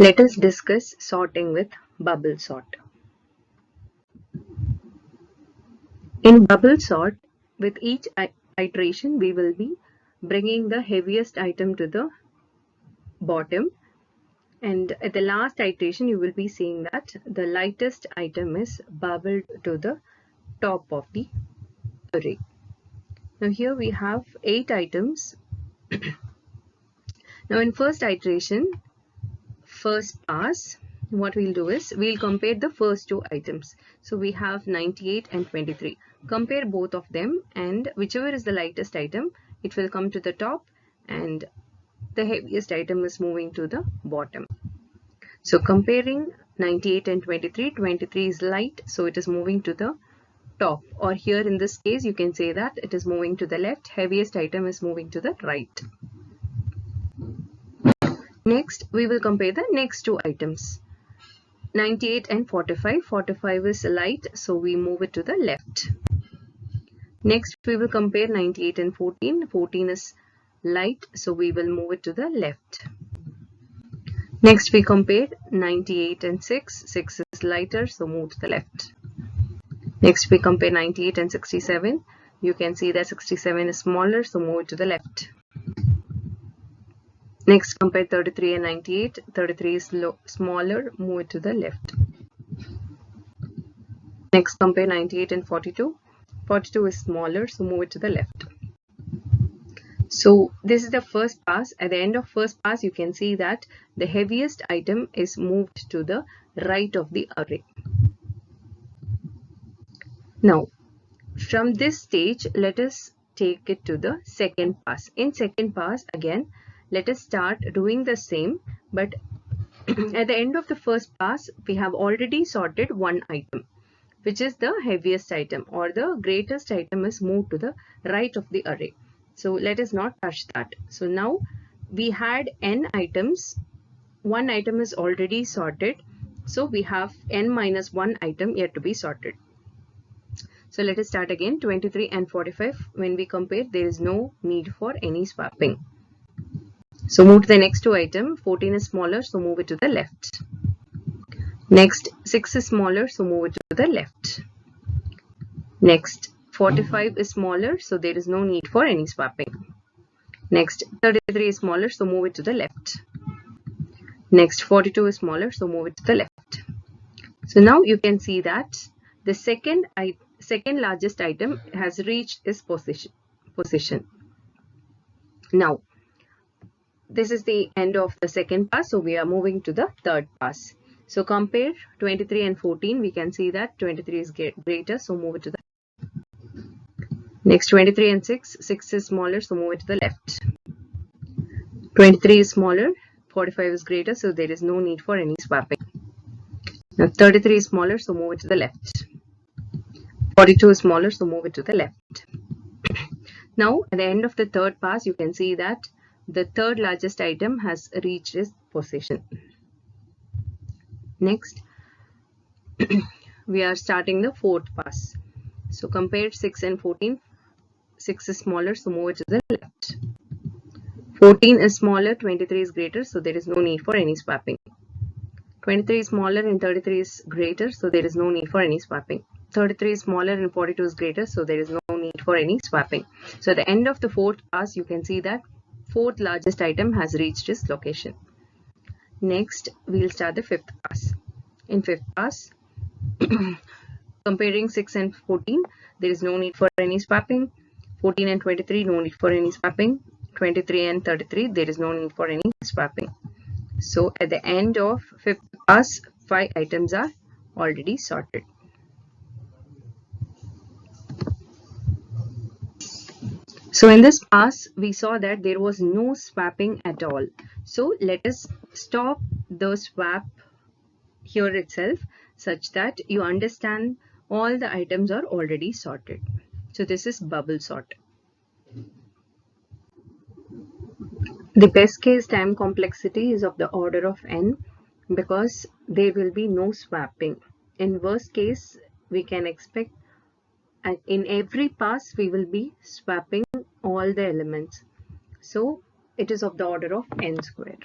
Let us discuss sorting with bubble sort. In bubble sort, with each iteration, we will be bringing the heaviest item to the bottom, and at the last iteration, you will be seeing that the lightest item is bubbled to the top of the array. Now here we have 8 items. Now in first iteration, first pass, what we'll do is we'll compare the first two items. So we have 98 and 23. Compare both of them, and whichever is the lightest item, it will come to the top, and the heaviest item is moving to the bottom. So comparing 98 and 23, 23 is light, so it is moving to the top, or here in this case you can say that it is moving to the left, heaviest item is moving to the right. Next, we will compare the next two items, 98 and 45. 45 is light, so we move it to the left. Next, we will compare 98 and 14. 14 is light, so we will move it to the left. Next, we compared 98 and 6. 6 is lighter, so move to the left. Next, we compare 98 and 67. You can see that 67 is smaller, so move it to the left. Next, compare 33 and 98. 33 is smaller, move it to the left. Next, compare 98 and 42. 42 is smaller, so move it to the left. So this is the first pass. At the end of first pass, you can see that the heaviest item is moved to the right of the array. Now, from this stage, let us take it to the second pass. In second pass, again, let us start doing the same, but at the end of the first pass, we have already sorted one item, which is the heaviest item, or the greatest item is moved to the right of the array. So let us not touch that. So now we had n items. One item is already sorted. So we have n minus 1 item yet to be sorted. So let us start again. 23 and 45. When we compare, there is no need for any swapping. So move to the next two items. 14 is smaller, so move it to the left. Next, 6 is smaller, so move it to the left. Next, 45 is smaller, so there is no need for any swapping. Next, 33 is smaller, so move it to the left. Next, 42 is smaller, so move it to the left. So now you can see that the second largest item has reached its position. Now, this is the end of the second pass, so we are moving to the third pass. So compare 23 and 14. We can see that 23 is greater, so move it to the next. 23 and 6. 6 is smaller, so move it to the left. 23 is smaller. 45 is greater, so there is no need for any swapping. Now 33 is smaller, so move it to the left. 42 is smaller, so move it to the left. Now at the end of the third pass, you can see that the third largest item has reached its position. Next, we are starting the fourth pass. So compare 6 and 14. 6 is smaller, so move it to the left. 14 is smaller, 23 is greater, so there is no need for any swapping. 23 is smaller and 33 is greater, so there is no need for any swapping. 33 is smaller and 42 is greater, so there is no need for any swapping. So at the end of the fourth pass, you can see that fourth largest item has reached its location. Next, we'll start the fifth pass. In fifth pass, comparing 6 and 14, there is no need for any swapping. 14 and 23, no need for any swapping. 23 and 33, there is no need for any swapping. So at the end of fifth pass, 5 items are already sorted. So in this pass, we saw that there was no swapping at all. So let us stop the swap here itself, such that you understand all the items are already sorted. So this is bubble sort. The best case time complexity is of the order of n, because there will be no swapping. In worst case, we can expect in every pass we will be swapping all the elements. So it is of the order of n square.